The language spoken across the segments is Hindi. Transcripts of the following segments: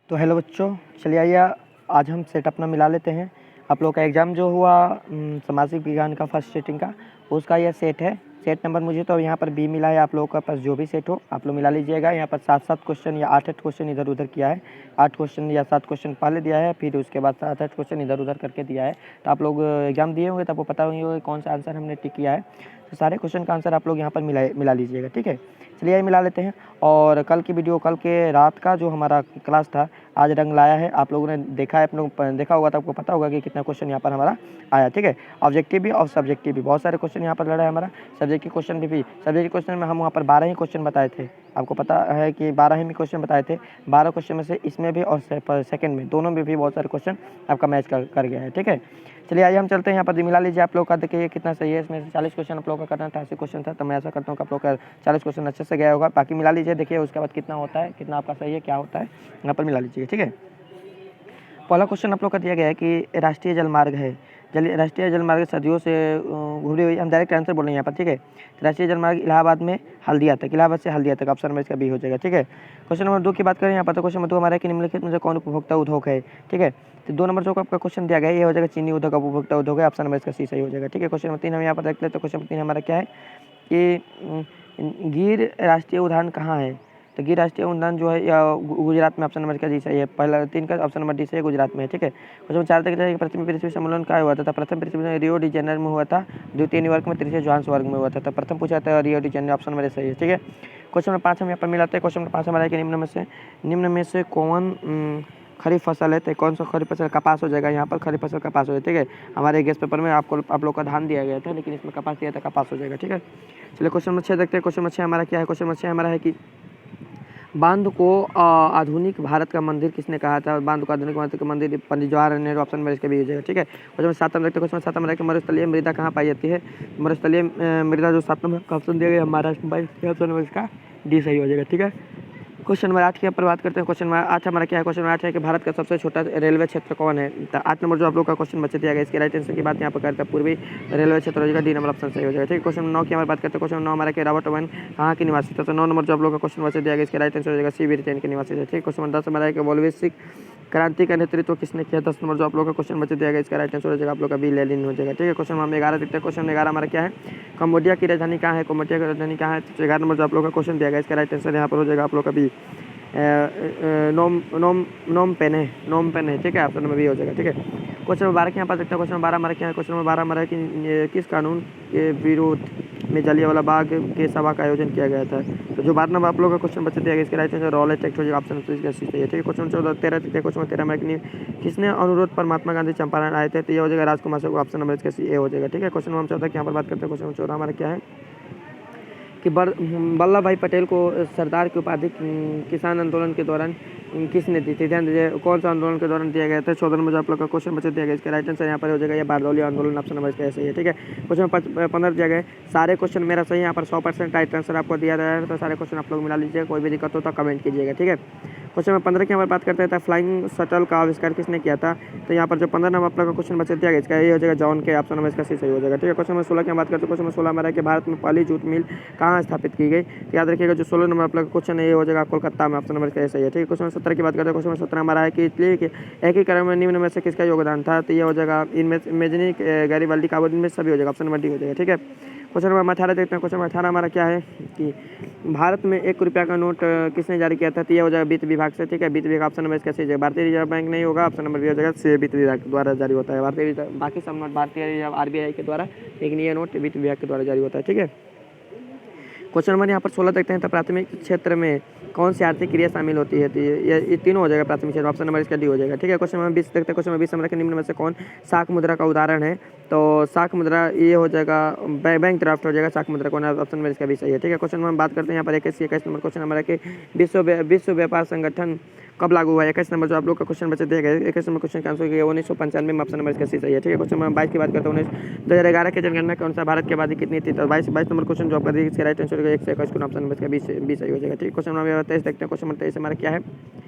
तो हेलो बच्चों, चलिए आइए आज हम सेट अपना मिला लेते हैं। आप लोग का एग्ज़ाम जो हुआ सामाजिक विज्ञान का फर्स्ट सेटिंग का, उसका यह सेट है। सेट नंबर मुझे तो यहाँ पर बी मिला है। आप लोगों का पास जो भी सेट हो आप लोग मिला लीजिएगा। यहाँ पर 7-7 क्वेश्चन या 8-8 क्वेश्चन इधर उधर किया है। 8 क्वेश्चन या 7 क्वेश्चन पहले दिया है, फिर उसके बाद 7-8 क्वेश्चन इधर उधर करके दिया है। तो आप लोग एग्जाम दिए होंगे तो आपको पता होंगे कौन सा आंसर हमने टिक किया है। तो सारे क्वेश्चन का आंसर आप लोग यहाँ पर मिला लीजिएगा, ठीक है। चलिए मिला लेते हैं। और कल की वीडियो, कल के रात का जो हमारा क्लास था, आज रंग लाया है। आप लोगों ने देखा है, आप लोग देखा होगा तो आपको पता होगा कि कितना क्वेश्चन यहाँ पर हमारा आया, ठीक है। ऑब्जेक्टिव भी और सब्जेक्टिव भी बहुत सारे क्वेश्चन यहाँ पर लड़ा है हमारा। सब्जेक्टिव क्वेश्चन भी सब्जेक्टिव क्वेश्चन में हम वहाँ पर 12 ही क्वेश्चन बताए थे। आपको पता है कि 12 ही क्वेश्चन बताए थे। 12 क्वेश्चन में से इसमें भी और सेकंड में, दोनों में भी बहुत सारे क्वेश्चन आपका मैच कर गया है, ठीक है। चलिए आइए हम चलते हैं। यहाँ पर मिला लीजिए आप लोग का, देखिए कितना सही है। इसमें से 40 क्वेश्चन आप लोग का करना था, 80 क्वेश्चन था। तो मैं ऐसा करता हूँ कि आप लोग का 40 क्वेश्चन अच्छे से गया होगा। बाकी मिला लीजिए, देखिए उसके बाद कितना होता है, कितना आपका सही है, क्या होता है, यहाँ पर मिला लीजिए, ठीक है। पहला क्वेश्चन आप लोग का दिया गया है कि राष्ट्रीय जलमार्ग है, राष्ट्रीय जलमार्ग सदियों से घुरी हुई। हम डायरेक्ट आंसर बोल रहे हैं यहाँ पर, ठीक है। राष्ट्रीय जलमार्ग इलाहाबाद में हल्दिया तक, इलाहाबाद से हल्दिया तक, ऑप्शन नंबर इसका बी हो जाएगा, ठीक है। क्वेश्चन नंबर 2 की बात करें यहाँ पर, तो क्वेश्चन नंबर 2 हमारा है कि निम्नलिखित में से कौन उपभोक्ता उद्योग है, ठीक है। तो 2 नंबर जो आपका क्वेश्चन दिया गया है ये हो जाएगा चीनी उद्योग उपभोक्ता उद्योग है, ऑप्शन नंबर इसका सी सही हो जाएगा, ठीक है। क्वेश्चन नंबर 3 हम यहाँ पर देख लेते हैं। क्वेश्चन नंबर 3 हमारा क्या है कि गिर राष्ट्रीय उद्यान कहाँ है। तो गिर राष्ट्रीय उद्यान जो है या गुजरात में, ऑप्शन नंबर का डी सही है। पहला 3 का ऑप्शन नंबर डी सही है, गुजरात में है, ठीक है। क्वेश्चन 4 तक प्रथम पृथ्वी सम्मेलन कहाँ हुआ था। प्रथम पृथ्वी सम्मेलन रियो डी जेनेरो में हुआ था। द्वितीय न्यूयॉर्क में, तृतीय जोहान्सबर्ग में हुआ था। तो प्रथम पूछा था Rio de Janeiro, option number सही है, ठीक है। क्वेश्चन नंबर 5 हम यहाँ पर मिलाते हैं। क्वेश्चन नंबर 5 हमारा है कि निम्न में से कौन खरीफ फसल है। तो कौन सा खरीफ फसल, कपास हो जाएगा। यहाँ पर खरीफ फसल कपास हो जाएगा, ठीक है। हमारे गेस्ट पेपर में आप लोग का धान दिया गया था, लेकिन इसमें कपास दिया था, कपास हो जाएगा, ठीक है। चलिए क्वेश्चन नंबर 6 देखते हैं। क्वेश्चन नंबर 6 हमारा क्या है। क्वेश्चन नंबर 6 हमारा है कि बांध को आधुनिक भारत का मंदिर किसने कहा था। बांध को आधुनिक भारत का मंदिर पंडित जवाहरलाल नेहरू, ऑप्शन नंबर इसका भी हो जाएगा, ठीक है। क्वेश्चन नंबर 7 हम देखते हैं। क्वेश्चन नंबर 7 हमारा कि मरुस्थलीय मृदा कहाँ पाई जाती है। मरुस्थलीय मृदा जो 7 नंबर का ऑप्शन दिया गया महाराष्ट्र में, ऑप्शन नंबर इसका डी सही हो जाएगा, ठीक है। क्वेश्चन नंबर 8 की यहाँ पर बात करते हैं। क्वेश्चन नंबर 8 हमारा क्या है। क्वेश्चन नंबर 8 है कि भारत का सबसे छोटा रेलवे क्षेत्र कौन है। तो 8 नंबर जो आप लोग का क्वेश्चन बच्चे दिया गया, इसके राइट आंसर की बात यहाँ पर करते हैं, पूर्वी रेलवे क्षेत्र हो जाएगा, डी नंबर ऑप्शन सही हो जाएगा, ठीक है। क्वेश्चन नंबर 9 की हमारी बात करते हैं। क्वेश्चन नंबर 9 हमारा क्या, रॉबर्ट ओवन कहाँ के निवासी था। तो 9 नंबर जो आप लोग का क्वेश्चन बच्चे दिया गया, इसके राइट आंसर हो जाएगा सी, ब्रिटेन के निवासी थे, ठीक है। क्वेश्चन नंबर 10 हमारा है कि वैश्विक क्रांति का नेतृत्व किसने किया। 10 नंबर जो आप लोग का क्वेश्चन बच्चे दिया गया, इसका राइट आंसर हो जाएगा आप लोग का बी, लेनिन हो जाएगा, ठीक है। क्वेश्चन नंबर 11 देखते हैं। क्वेश्चन 11 हमारा क्या है, कम्बोडिया की राजधानी कहाँ है। कम्बोडिया की राजधानी कहाँ है। तो 11 नंबर जो आप लोग का क्वेश्चन दिया गया, इसका राइट आंसर यहाँ पर हो जाएगा आप लोग का बी, नोम पेन है, ठीक है। ऑप्शन नंबर बी हो जाएगा, ठीक है। क्वेश्चन नंबर 12 के यहाँ पर देखते हैं। क्वेश्चन नंबर 12 हमारा क्या है। क्वेश्चन नंबर 12 हमारा है कि किस कानून के विरोध में जलियांवाला बाग के सभा का आयोजन किया गया था। तो जो 12 नंबर आप लोग का क्वेश्चन बच्चे दिया गया, इसके राइट आंसर रॉलेट एक्ट हो जाएगा, ऑप्शन नंबर इसका सी सही है, ठीक है। क्वेश्चन 14 13 देखते हैं। क्वेश्चन नंबर 13 हमारा किसने अनुरोध पर महात्मा गांधी चंपारण आए थे। तो ये हो जाएगा राजकुमार सिंह, ऑप्शन नंबर इसका सी ए हो जाएगा, ठीक है। क्वेश्चन नंबर 14 की यहाँ पर बात करते हैं। क्वेश्चन नंबर 14 हमारा क्या है कि वल्लभ भाई पटेल को सरदार की उपाधि किसान आंदोलन के दौरान किसने दी थी। ध्यान दीजिए कौन सा आंदोलन के दौरान दिया गया था। 14 नंबर जो आप लोग का क्वेश्चन बच्चे दिया गया, इसका राइट आंसर यहाँ पर हो जाएगा ये बारदौली आंदोलन, ऑप्शन नंबर इसका सही है, ठीक है। क्वेश्चन 15 दिया गया, सारे क्वेश्चन मेरा सही है। यहाँ पर 100% राइट आंसर आपको दिया गया है। तो सारे क्वेश्चन आप लोग मिला लीजिए, कोई भी दिक्कत हो तो कमेंट कीजिएगा, ठीक है। क्वेश्चन नंबर 15 की हमारी बात करते हैं, फ्लाइंग शटल का आविष्कार किसने किया था। तो यहाँ पर जो 15 नंबर आप लोग का क्वेश्चन बच्चे दिया गया, इसका ये हो जाएगा जॉन के, ऑप्शन नंबर इसका सही हो जाएगा, ठीक है। क्वेश्चन नंबर 16 की बात करते हैं। क्वेश्चन नंबर 16 हमारा है कि भारत में पहली जूट मिल कहाँ स्थापित की गई। तो याद रखिएगा जो 16 नंबर आप लोग का क्वेश्चन है ये हो जाएगा कोलकाता में, ऑप्शन नंबर इसका सही है, ठीक है। क्वेश्चन नंबर 17 की बात करते हैं। क्वेश्चन नंबर 17 हमारा है कि इटली के एकीकरण में निम्न में से किसका योगदान था। तो ये हो जाएगा इमेजनी गैरीबाल्डी का, इनमें सभी हो जाएगा, ऑप्शन नंबर डी हो जाएगा, ठीक है। क्वेश्चन नंबर 18 देखते हैं। क्वेश्चन नंबर 18 हमारा क्या है कि भारत में 1 रुपया का नोट किसने जारी किया था। तो ये हो जाएगा वित्त विभाग से, ठीक है। वित्त विभाग ऑप्शन नंबर इसका सही है। भारतीय रिजर्व बैंक नहीं होगा, ऑप्शन नंबर बी हो जाएगा से वित्त विभाग द्वारा जारी होता है। भारतीय रिजर्व, बाकी सब नोट भारतीय रिजर्व आरबीआई के द्वारा, लेकिन ये नोट वित्त विभाग के द्वारा जारी होता है, ठीक है। क्वेश्चन नंबर यहाँ पर 16 देखते हैं। तो प्राथमिक क्षेत्र में कौन सी आर्थिक क्रिया शामिल होती है। तो ये तीनों हो जाएगा प्राथमिक क्षेत्र, ऑप्शन नंबर इसका डी हो जाएगा, ठीक है। क्वेश्चन नंबर 20 देखते हैं। क्वेश्चन नंबर 20 हमारे निम्न में से कौन शाक मुद्रा का उदाहरण है। तो शाक मुद्रा ये हो जाएगा बैंक ड्राफ्ट हो जाएगा, शाक मुद्रा कौन है, ऑप्शन नंबर इसका भी सही है, ठीक है। क्वेश्चन नंबर बात करते हैं यहाँ पर 21 नंबर क्वेश्चन हमारा कि विश्व व्यापार संगठन कब लागू हुआ है। 21 नंबर जो आप लोग का क्वेश्चन बचे दिए गए, 21 नंबर क्वेश्चन का आंसर किया 1995 में, ऑप्शन नंबर इसका सही है, ठीक है। क्वेश्चन नंबर 22 की बात करते हैं। 2011 की जनगणना के अनुसार भारत की आबादी कितनी थी। तो 22 नंबर क्वेश्चन जो आपका दिए, इसका राइट आंसर 121 ऑप्शन नंबर इसका 20 सही हो जाएगा, ठीक है। क्वेश्चन नंबर 23 देखते हैं। क्वेश्चन नंबर 23 हमारा क्या है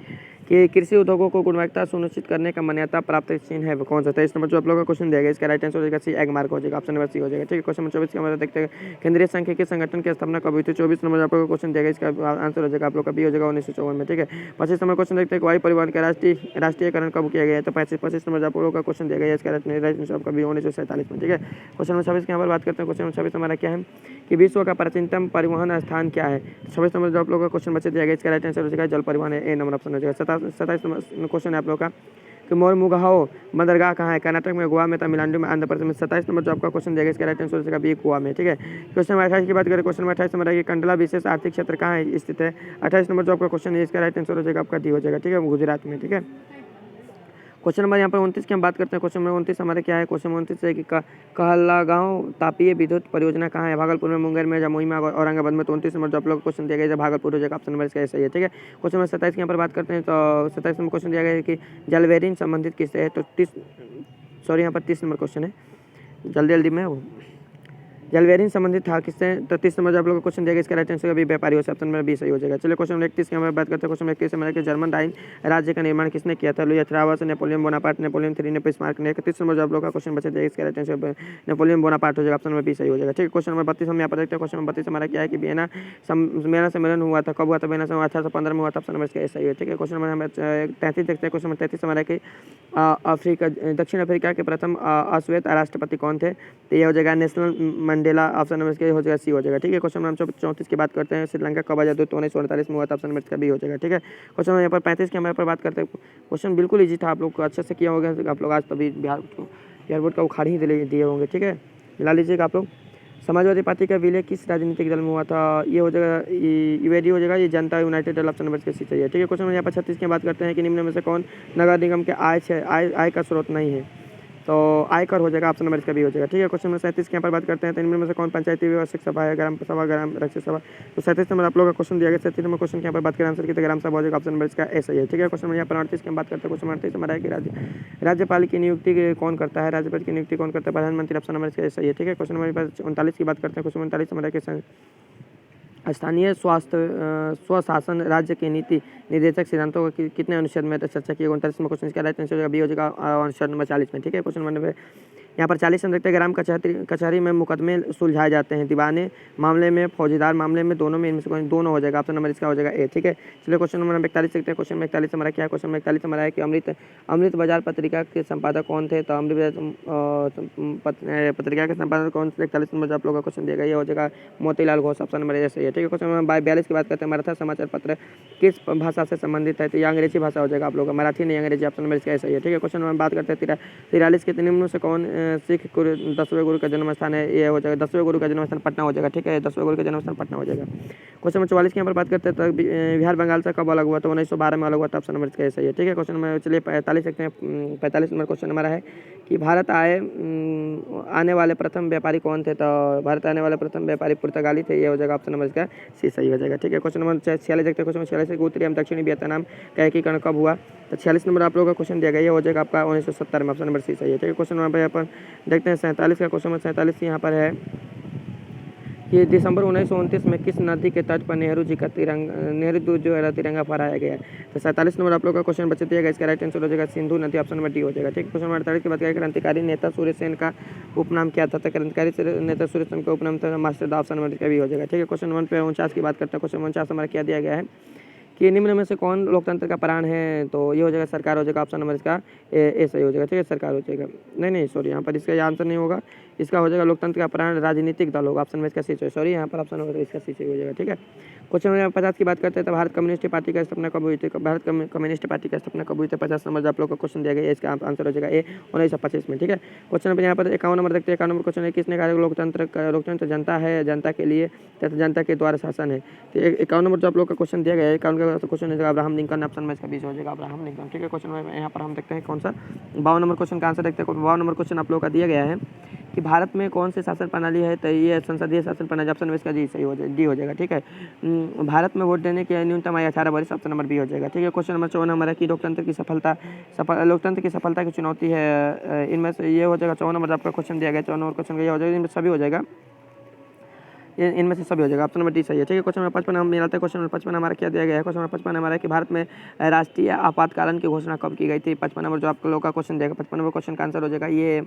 कि कृषि उद्योगों को गुणवत्ता सुनिश्चित करने का मान्यता प्राप्त चिन्ह है वो कौन सा था। इस नंबर जो आप लोगों का क्वेश्चन दिया गया, इसका राइट आंसर हो जाएगा सी, एग मार्क हो जाएगा, ऑप्शन नंबर सी हो जाएगा। ठीक है, क्वेश्चन नंबर 24 के हमारे देखते हैं केंद्रीय सांख्यिकी संगठन की स्थापना कब हुई थी। 24 नंबर आप लोगों का क्वेश्चन दिया गया, इसका आंसर हो जाएगा आप लोग का बी हो जाएगा 1954 में। ठीक है, 25 नंबर क्वेश्चन देखते हैं वायु परिवहन का राष्ट्रीयकरण कब किया गया है। तो 25 नंबर आप लोगों का क्वेश्चन दिया गया, इसका राइट आंसर आपका बी 1947 में। ठीक है, क्वेश्चन नंबर 26 की यहाँ पर बात करते हैं। क्वेश्चन नंबर 26 हमारा क्या है कि विश्व का प्राचीनतम परिवहन स्थान क्या है। 26 नंबर जो आप लोगों का क्वेश्चन बच्चे दिया गया, इसका राइट आंसर हो जाएगा जल परिवहन है, ए नंबर ऑप्शन हो जाएगा। 27 नंबर क्वेश्चन है आप लोग का कि मोरमुगाओ बंदरगाह कहाँ है। कर्नाटक में, गोवा में, तमिलनाडु में, आंध्र प्रदेश में। 27 नंबर जो आपका क्वेश्चन दिया गया, इसका राइट आंसर हो जाएगा बी, गोवा में। ठीक है, क्वेश्चन नंबर 28 की बात करें। क्वेश्चन नंबर 28 नंबर है कि कंडला विशेष आर्थिक क्षेत्र कहाँ स्थित है। 28 नंबर जो आपका क्वेश्चन है, इसका राइट आंसर हो जाएगा आपका डी हो जाएगा। ठीक है, गुजरात में। ठीक है, क्वेश्चन नंबर यहाँ पर 29 की हम बात करते हैं। क्वेश्चन नंबर 29 हमारे क्या है। क्वेश्चन नंबर 29 है कि कहलागांव तापीय विद्युत परियोजना कहाँ है। भागलपुर में, मुंगेर में, जमुई में, औरंगाबाद में। 29 नंबर जो आप लोग को क्वेश्चन दिया गया है भागलपुर हो जाएगा, ऑप्शन नंबर इसका सही है। ठीक है, क्वेश्चन नंबर 27 की यहाँ पर बात करते हैं। तो 27 नंबर क्वेश्चन दिया गया है कि जलवेरिन संबंधित किससे है। तो 30 नंबर क्वेश्चन है, जल्दी में वो जलवेरिन संबंधित था किससे। तो 30 नंबर जो आप लोग को क्वेश्चन दिया गया, इसका राइट आंसर भी व्यापारी हो, ऑप्शन नंबर बी सही हो जाएगा। चलिए क्वेश्चन नंबर 31 की हम बात करते हैं। क्वेश्चन नंबर 31 हमारा कि जर्मन राइन राज्य का निर्माण किसने किया था। लुई अथरावस, नेपोलियन बोनापार्ट, नेपोलियन III ने, बिस्मार्क ने। 31 नंबर जो आप लोग का क्वेश्चन बचा दिया, इसका राइट आंसर नेपोलियन बोनापार्ट हो जाएगा, ऑप्शन नंबर बी सही हो जाएगा। ठीक है, क्वेश्चन नंबर 32 हम यहाँ पर देखते हैं। क्वेश्चन नंबर 32 हमारा क्या है कि वियना सम्मेलन हुआ था, कब हुआ था। वियना सम्मेलन 1815 में हुआ था, ऑप्शन नंबर इसका सही है। ठीक है, क्वेश्चन नंबर हमें 33 देखते हैं। क्वेश्चन नंबर 33 हमारा कि दक्षिण अफ्रीका के प्रथम अश्वेत राष्ट्रपति कौन थे। तो ये हो जाएगा नेशनल मंडेला, ऑप्शन नंबर इसका हो जाएगा सी हो जाएगा। ठीक है, क्वेश्चन नंबर 34 की बात करते हैं। श्रीलंका कब आजाद हुई। तो 1948 में हुआ था, ऑप्शन नंबर इसका बी हो जाएगा। ठीक है, क्वेश्चन नंबर यहाँ पर 35 की हमारे पर बात करते हैं। क्वेश्चन बिल्कुल ईजी था, आप लोग को अच्छे से किया होगा। आप लोग आज तभी बिहार बोर्ड का उखाड़ ही दिए होंगे। ठीक है, मिला लीजिएगा आप लोग। समाजवादी पार्टी का विलय किस राजनीतिक दल में हुआ था। ये हो जाएगा यूएडी हो जाएगा, ये जनता यूनाइटेड दल, ऑप्शन नंबर इसका सी चाहिए। ठीक है, क्वेश्चन यहाँ पर 36 की बात करते हैं कि निम्न में से कौन नगर निगम के आय का स्रोत नहीं है। तो आयकर हो जाएगा, ऑप्शन नंबर इसका भी हो जाएगा। ठीक है, क्वेश्चन नंबर 37 के यहाँ पर बात करते हैं। तो इनमें से कौन पंचायती व्यवस्थिक सभा है, ग्राम सभा, ग्राम रक्षक सभा। तो 37 नंबर आप लोगों का क्वेश्चन दिया गया। 37 नंबर क्वेश्चन के यहाँ पर बात करें आंसर की, तो ग्राम सभा हो जाएगा, ऑप्शन नंबर इसका ऐसा ही है। ठीक है, क्वेश्चन नंबर यहाँ पर 38 की हम बात करते हैं। क्वेश्चन नंबर 38 हमारा है कि राज्यपाल की नियुक्ति कौन करता है। राज्यपाल की नियुक्ति कौन करता है, प्रधानमंत्री, ऑप्शन नंबर इसका ऐसा ही है। ठीक है, क्वेश्चन नंबर 39 की बात करते हैं। क्वेश्चन 39 हमारा कि स्थानीय स्वशासन राज्य के नीति निर्देशक सिद्धांतों को कितने अनुच्छेद में चर्चा की। 39 में क्वेश्चन इसका राइट आंसर बी हो जाएगा, अनुच्छेद नंबर 40 में। ठीक है, क्वेश्चन नंबर यहाँ पर 40 हम देखते हैं। ग्राम कचहरी में मुकदमे सुलझाए जाते हैं, दीवाने मामले में, फौजीदार मामले में, दोनों में, इनमें से दोनों हो जाएगा, ऑप्शन नंबर इसका हो जाएगा ए। ठीक है, चलिए क्वेश्चन नंबर 41 देखते हैं। क्वेश्चन नंबर 41 हमारा क्या है। क्वेश्चन नंबर 41 हमारा है कि अमृत बाजार पत्रिका के संपादक कौन थे। तो अमृत पत्रिका के संपादक कौन थे। 41 नंबर आप लोगों का क्वेश्चन दिया गया, ये हो जाएगा मोतीलाल घोष, ऑप्शन नंबर ऐसे ही है। ठीक है, क्वेश्चन नंबर 42 की बात करते हैं। मराठा समाचार पत्र किस भाषा से संबंधित है। तो ये अंग्रेजी भाषा हो जाएगा आप लोगों का, मराठी नहीं अंग्रेजी, ऑप्शन नंबर इसका ऐसा ही है। ठीक है, क्वेश्चन नंबर बात करते हैं 43 के निम्न से कौन सिख 10वें गुरु का जन्म स्थान है। ये हो जाएगा 10वें गुरु का जन्म स्थान पटना हो जाएगा। ठीक है, 10वें गुरु का जन्म स्थान पटना हो जाएगा। क्वेश्चन नंबर 44 की यहाँ पर बात करते हैं। तो बिहार बंगाल से कब अलग हुआ। तो 1912 में अलग हुआ था, ऑप्शन नंबर इसका ऐसा ही है। ठीक है, क्वेश्चन नंबर चलिए 45 देखते हैं। 45 नंबर क्वेश्चन हमारा है कि भारत आने वाले प्रथम व्यापारी कौन थे। तो भारत आने वाले प्रथम व्यापारी पुर्तगाली थे, ये हो जाएगा, ऑप्शन नंबर इसका सी सही हो जाएगा। ठीक है, क्वेश्चन नंबर 46 देखते हैं। क्वेश्चन नंबर 46 उत्तरी एवं दक्षिणी वियतनाम का एकीकरण कब हुआ। तो 46 नंबर आप लोगों का क्वेश्चन दिया गया, ये हो जाएगा आपका 1970 में, ऑप्शन नंबर सी सही है। ठीक है, क्वेश्चन नंबर यहाँ पर देखते हैं 47 का। क्वेश्चन नंबर 47 यहाँ पर है कि दिसंबर 1929 में किस नदी के तट पर नेहरू जी का तिरंगा फहराया गया। तो 47 नंबर आप लोग का क्वेश्चन बचा दिया गया, इसका राइट आंसर हो जाएगा सिंधु नदी, ऑप्शन नंबर डी हो जाएगा। ठीक, क्वेश्चन नंबर 48 की बात करें। क्रांतिकारी नेता सूर्य सेन का उपनाम क्या था। तो क्रांतिकारी नेता सूर्य सेन का उपनाम था मास्टर दा, ऑप्शन नंबर का भी हो जाएगा। ठीक है, क्वेश्चन नंबर 49 की बात करते हैं। क्वेश्चन 49 हमारा क्या दिया गया है कि निम्न में से कौन लोकतंत्र का प्राण है। तो ये हो जाएगा सरकार हो जाएगा, ऑप्शन नंबर इसका ए सही हो जाएगा। ठीक है, सरकार हो जाएगा, नहीं सॉरी, यहाँ पर इसका आंसर नहीं होगा, इसका हो जाएगा लोकतंत्र का प्राण राजनीतिक दल होगा, ऑप्शन में इसका सी सॉरी, यहाँ पर ऑप्शन होगा इसका सी हो जाएगा। ठीक है, क्वेश्चन नंबर 50 की बात करते हैं। तो भारत कम्युनिस्ट पार्टी का स्थापना कब हुई थी। भारत कम्युनिस्ट पार्टी का स्थापना कब हुई थी। 50 नंबर आप लोग का क्वेश्चन दिया गया, इसका आंसर हो जाएगा ए 1925 में। ठीक है, क्वेश्चन नंबर यहाँ पर 51 नंबर देखते हैं। 51 नंबर क्वेश्चन है किसने कहा लोकतंत्र जनता है, जनता के लिए तथा जनता के द्वारा शासन है। तो 51 नंबर जो आप लोग का क्वेश्चन दिया गया है, 51 का क्वेश्चन है अब्राहम लिंकन, ऑप्शन में इसका बीच हो जाएगा अब्राहम लिंकन। ठीक है, क्वेश्चन यहाँ पर हम देखते हैं कौन सा 52 नंबर क्वेश्चन का आंसर देखते हैं। 52 नंबर क्वेश्चन आप लोग का दिया गया है कि भारत में कौन सी शासन प्रणाली है। तो ये संसदीय शासन प्रणाली, ऑप्शन में इसका जी सही हो जाएगा, डी हो जाएगा। ठीक है, भारत में वोट देने की न्यूनतम आयु 18 वर्ष, ऑप्शन नंबर बी हो जाएगा। ठीक है, क्वेश्चन नंबर 54 हमारा कि लोकतंत्र की सफलता की चुनौती है। इनमें से ये हो जाएगा 54 नंबर आपका क्वेश्चन दिया गया। 54 नंबर क्वेश्चन ये हो जाएगा, इनमें सभी हो जाएगा। ये इनमें से सभी हो जाएगा। ऑप्शन नंबर डी सही है। ठीक है, क्वेश्चन नंबर 55 हम मिलाते हैं। क्वेश्चन नंबर 55 हमारा क्या दिया गया है? क्वेश्चन नंबर 55 हमारा है कि भारत में राष्ट्रीय आपातकालीन की घोषणा कब की गई थी? 55 नंबर जो आप लोग का क्वेश्चन देगा, 55 नंबर क्वेश्चन का आंसर हो जाएगा ये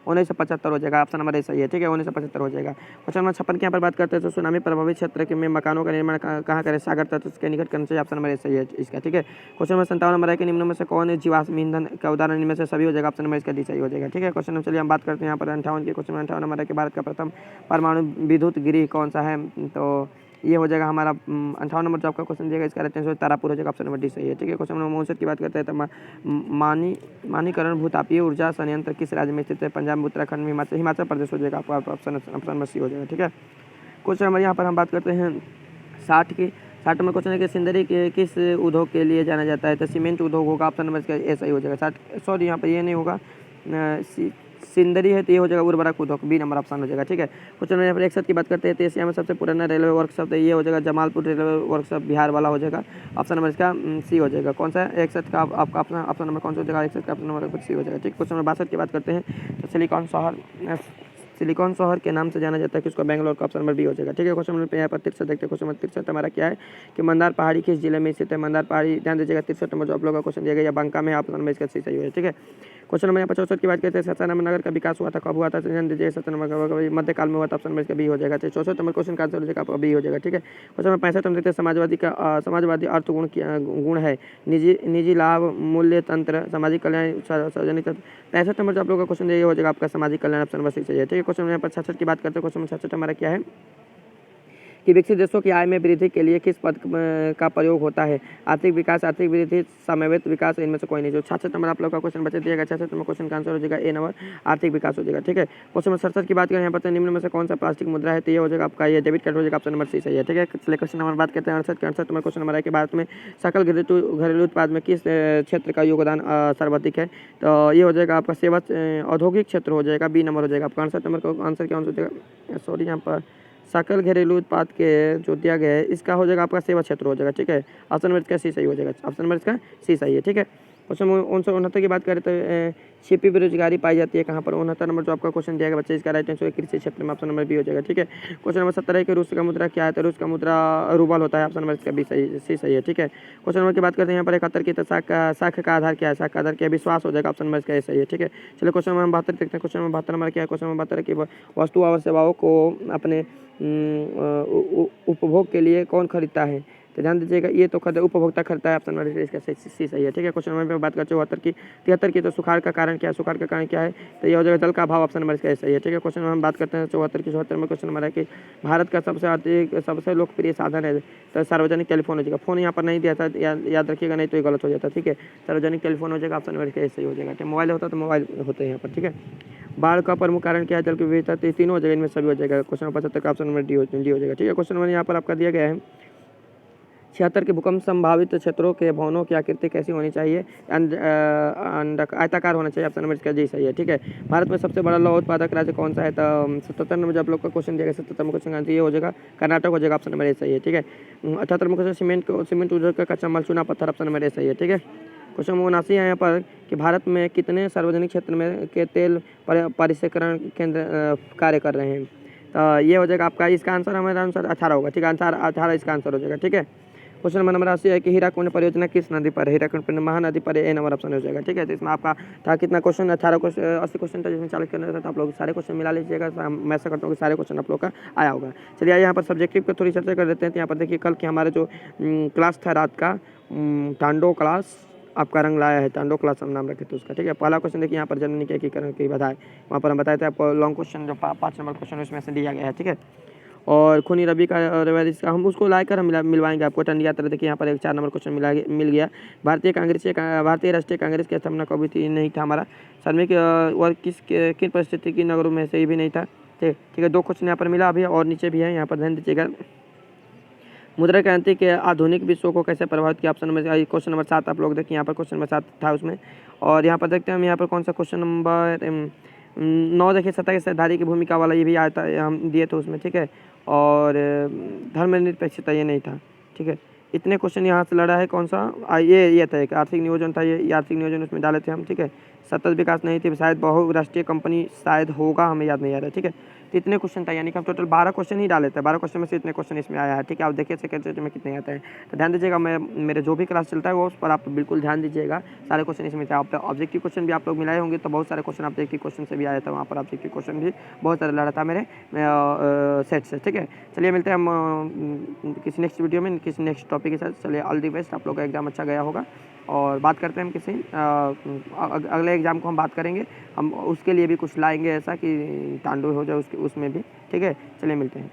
1975 हो जाएगा। ऑप्शन नंबर ए सही है। ठीक है, 1975 हो जाएगा। क्वेश्चन नंबर 56 की यहाँ पर बात करते हैं तो सुनामी प्रभावित क्षेत्र में मकानों का निर्माण कहाँ करें? सागर तट के निकट करना चाहिए। ऑप्शन नंबर ए सही है इसका। ठीक है, क्वेश्चन नंबर 57 नंबर है कि निम्न में से कौन है जीवाश्म ईंधन का उदाहरण? इनमें से सभी हो जाएगा। ऑप्शन नंबर इसका डी सही हो जाएगा। ठीक है, क्वेश्चन नंबर चलिए हम बात करते हैं यहाँ पर 58 की। क्वेश्चन 58 नंबर है कि भारत का प्रथम परमाणु विद्युत गृह कौन सा है? तो ये हो जाएगा हमारा 58 नंबर जो आपका क्वेश्चन दिएगा इसका राइट आंसर तारापुर हो जाएगा। ऑप्शन नंबर डी सही है। ठीक है, क्वेश्चन नंबर 59 की बात करते हैं तो मानीकरण भूतापीय ऊर्जा संयंत्र किस राज्य में स्थित है? पंजाब, उत्तराखंड, हिमाचल प्रदेश हो जाएगा। आपका ऑप्शन नंबर सी हो जाएगा। ठीक है, क्वेश्चन नंबर यहाँ पर हम बात करते हैं 60 की। 60 नंबर क्वेश्चन है कि सिंदरी के किस उद्योग के लिए जाना जाता है? तो सीमेंट उद्योग होगा। ऑप्शन नंबर इसका ए सही हो जाएगा। 60 सॉरी यहाँ पर ये नहीं होगा, सिंदरी है तो ये हो जाएगा उर्वरक उद्योग। बी नंबर ऑप्शन हो जाएगा। ठीक है, क्वेश्चन नंबर यहाँ पर 61 की बात करते हैं तो एशिया में सबसे पुराना रेलवे वर्कशॉप तो ये हो जाएगा जमालपुर रेलवे वर्कशॉप बिहार वाला हो जाएगा। ऑप्शन नंबर इसका सी हो जाएगा। कौन सा 61 का आपका ऑप्शन नंबर कौन सा हो जाएगा? 61 का ऑप्शन नंबर सी हो जाएगा। ठीक, क्वेश्चन नंबर 62 की बात करते हैं तो सिलिकॉन शहर के नाम से जाना जाता है किसको? बेंगलोर का। ऑप्शन नंबर बी हो जाएगा। ठीक है, क्वेश्चन नंबर यहाँ पर 63 देखते हैं। क्वेश्चन नंबर 63 हमारा क्या है कि मंदार पहाड़ी किस जिले में स्थित है? मंदार पहाड़ी ध्यान दीजिएगा 63 नंबर जो आप लोगों का क्वेश्चन दिया गया बांका में। ऑप्शन नंबर इसका सही है। ठीक है, क्वेश्चन नंबर यहाँ 64 की बात करते हैं सत्यानंद नगर का विकास हुआ था कब हुआ था? ध्यान दीजिए सत्यानंद मध्यकाल में हुआ था। ऑप्शन नंबर इसका बी हो जाएगा। 64 नंबर क्वेश्चन का आंसर हो जाएगा आपका बी हो जाएगा। ठीक है, क्वेश्चन नंबर 65 हम देखते हैं समाजवादी अर्थ गुण है निजी लाभ, मूल्य तंत्र, सामाजिक कल्याण, सार्वजनिक तंत्र। 65 नंबर जो आप लोगों का क्वेश्चन ये हो जाएगा आपका सामाजिक कल्याण। ऑप्शन नंबर सी सही है। ठीक है, क्वेश्चन नंबर 66 की बात करते हैं। क्वेश्चन नंबर 66 हमारा क्या है कि विकसित देशों की आय में वृद्धि के लिए किस पद का प्रयोग होता है? आर्थिक विकास, आर्थिक वृद्धि, समन्वित विकास, इनमें से कोई नहीं। जो 66 नंबर आप लोग का क्वेश्चन बचे दिएगा 66 नंबर क्वेश्चन का आंसर हो जाएगा ए नंबर आर्थिक विकास हो जाएगा। ठीक है, क्वेश्चन नंबर 67 की बात करें यहाँ पर निम्न में से कौन सा प्लास्टिक मुद्रा है? तो ये हो जाएगा आपका ये डेबिट कार्ड हो जाएगा। ऑप्शन नंबर सी सही है। ठीक है, चलिए क्वेश्चन नंबर बात करते हैं 68 नंबर क्वेश्चन नंबर है कि भारत में सकल घरेलू उत्पाद में किस क्षेत्र का योगदान सर्वाधिक है? तो ये हो जाएगा आपका सेवा औद्योगिक क्षेत्र हो जाएगा। बी नंबर हो जाएगा आपका 68 नंबर का आंसर क्या हो जाएगा? सॉरी यहाँ पर सकल घरेलू उत्पाद के जो दिया गया है इसका हो जाएगा आपका सेवा क्षेत्र हो जाएगा। ठीक है, ऑप्शन नंबर इसका सी सही हो जाएगा। ऑप्शन नंबर इसका सी सही है। ठीक है, क्वेश्चन 69 की बात करें तो छिपी बेरोजगारी पाई जाती है कहाँ पर? 69 नंबर जो आपका क्वेश्चन दिया गया बच्चे इसका राइट आंसर कृषि क्षेत्र में। ऑप्शन नंबर बी हो जाएगा। ठीक है, क्वेश्चन नंबर 70 है कि रूस का मुद्रा क्या है? तो रूस का मुद्रा रूबल होता है। ऑप्शन नंबर इसका बी सी सही है। ठीक है, क्वेश्चन नंबर की बात करते हैं यहाँ पर 71 की तो साख का आधार क्या है? साख का आधार क्या? विश्वास हो जाएगा। ऑप्शन नंबर इसका सही है। ठीक है, चलिए क्वेश्चन नंबर 72 देखते हैं। क्वेश्चन नंबर 72 नंबर क्या है? क्वेश्चन नंबर 72 की वस्तु और सेवाओं को अपने उपभोग के लिए कौन खरीदता है? तो ध्यान दीजिएगा ये तो उपभोक्ता खरीदता है। ऑप्शन नंबर इसका सी सही है। ठीक है, क्वेश्चन नंबर पे बात करते हैं 73 की तो सुखाड़ का कारण क्या है? सुखाड़ का कारण क्या है? तो ये हो जाएगा जल का अभाव। ऑप्शन नंबर इसका सही है। ठीक है, क्वेश्चन नंबर हम बात करते हैं 74 में क्वेश्चन नंबर है कि भारत का सबसे लोकप्रिय साधन है तो सार्वजनिक टेलीफोन हो जाएगा। फोन यहाँ पर नहीं दिया था, याद रखिएगा नहीं तो ये गलत हो जाता है। ठीक है, सार्वजनिक टेलीफोन हो जाएगा। ऑप्शन नंबर इसका सही हो जाएगा। ठीक, मोबाइल होता तो मोबाइल होते हैं यहाँ पर। ठीक है, बाढ़ का प्रमुख कारण क्या है? जल की विविधता। तो तीनों हो जाएगा, इनमें सभी हो जाएगा। क्वेश्चन नंबर 75 का ऑप्शन नंबर डी हो जाएगा। ठीक है, क्वेश्चन नंबर यहाँ पर आपका दिया गया है 76 के भूकंप संभावित क्षेत्रों के भवनों की आकृति कैसी होनी चाहिए? आयताकार होना चाहिए। ऑप्शन नंबर इसका जी सही है। ठीक है, भारत में सबसे बड़ा लौह उत्पादक राज्य कौन सा है? तो 77 नंबर जो आप लोग का क्वेश्चन दिया गया 77 में क्वेश्चन आंसर ये हो जाएगा कर्नाटक हो जाएगा। ऑप्शन नंबर ए सही है। ठीक है, 78 में क्वेश्चन सीमेंट उद्योग का कच्चा माल चूना पत्थर। ऑप्शन नंबर ए सही है। ठीक है, क्वेश्चन 79 है यहाँ पर कि भारत में कितने सार्वजनिक क्षेत्र में के तेल परिष्करण केंद्र कार्य कर रहे हैं? तो ये हो जाएगा आपका इसका आंसर हमारा आंसर 18 होगा। ठीक है, आंसर 18 इसका आंसर हो जाएगा। ठीक है, क्वेश्चन नंबर 80 है कि हीराकुंड परियोजना किस नदी पर है? हीराकुंड महानदी पर ए नंबर ऑप्शन हो जाएगा। ठीक है, तो इसमें आपका था कितना क्वेश्चन? 18 क्वेश्चन 80 क्वेश्चन था जिसमें 40 करना था। तो आप लोग सारे क्वेश्चन मिला लीजिएगा। मैं ऐसा करता हूँ कि सारे क्वेश्चन आप लोग का आया होगा। चलिए यहाँ पर सब्जेक्टिव पर थोड़ी चर्चा कर देते हैं। तो यहाँ पर देखिए कल के हमारे जो क्लास था रात का टांडो क्लास आपका रंग लाया है। टांडो क्लास हम नाम रखे थे उसका। ठीक है, पहला क्वेश्चन देखिए यहाँ पर जननी के एकीकरण की बधाई वहाँ पर हम बताए थे आपको लॉन्ग क्वेश्चन जो 5 नंबर क्वेश्चन उसमें से दिया गया है। ठीक है, और खूनी रवि का इसका हम उसको लाकर हम मिलवाएंगे आपको। टंडिया तरह देखिए यहाँ पर एक 4 नंबर क्वेश्चन मिल गया। भारतीय राष्ट्रीय कांग्रेस की स्थापना कभी थी? नहीं था हमारा। श्रमिक वर्ग किन परिस्थिति की नगरों में से भी नहीं था। ठीक है, 2 क्वेश्चन यहाँ पर मिला अभी और नीचे भी है। यहाँ पर ध्यान दीजिएगा मुद्रा क्रांति के आधुनिक विश्व को कैसे प्रभावित किया? ऑप्शन नंबर क्वेश्चन नंबर 7 आप लोग देखिए यहाँ पर क्वेश्चन नंबर 7 था उसमें। और यहाँ पर देखते हैं हम यहाँ पर कौन सा क्वेश्चन नंबर 9 देखिए सत्ता के सत्ताधारी की भूमिका वाला ये भी आया था, हम दिए थे उसमें। ठीक है, और धर्मनिरपेक्षता ये नहीं था। ठीक है, इतने क्वेश्चन यहाँ से लड़ा है। कौन सा ये था एक आर्थिक नियोजन था। ये आर्थिक नियोजन उसमें डाले थे हम। ठीक है, सतत विकास नहीं थी शायद बहुराष्ट्रीय कंपनी शायद होगा, हमें याद नहीं आ रहा है। ठीक है, तो इतने क्वेश्चन था, यानी कि हम टोटल 12 क्वेश्चन ही डाले थे, 12 क्वेश्चन में से इतने क्वेश्चन इसमें आया है। ठीक है, आप देखिए सेकंड सेट में कितने आते हैं। तो ध्यान दीजिएगा, मैं मेरे जो भी क्लास चलता है वो उस पर आप बिल्कुल ध्यान दीजिएगा, सारे क्वेश्चन इसमें थे। आप ऑब्जेक्टिव क्वेश्चन भी आप लोग मिलाए होंगे, तो बहुत सारे क्वेश्चन ऑब्जेक्टिव क्वेश्चन से भी आया था, वहाँ पर ऑब्जेक्टिव क्वेश्चन भी बहुत सारा लड़ा था मेरे सेट से। ठीक है, चलिए मिलते हैं हम किसी नेक्स्ट वीडियो में किसी नेक्स्ट टॉपिक के साथ। चलिए, ऑल दी बेस्ट, आप लोग का एग्जाम अच्छा गया होगा। और बात करते हैं हम किसी अगले एग्ज़ाम को हम बात करेंगे, हम उसके लिए भी कुछ लाएंगे ऐसा कि तांडव हो जाए उसके उसमें भी। ठीक है, चलिए मिलते हैं।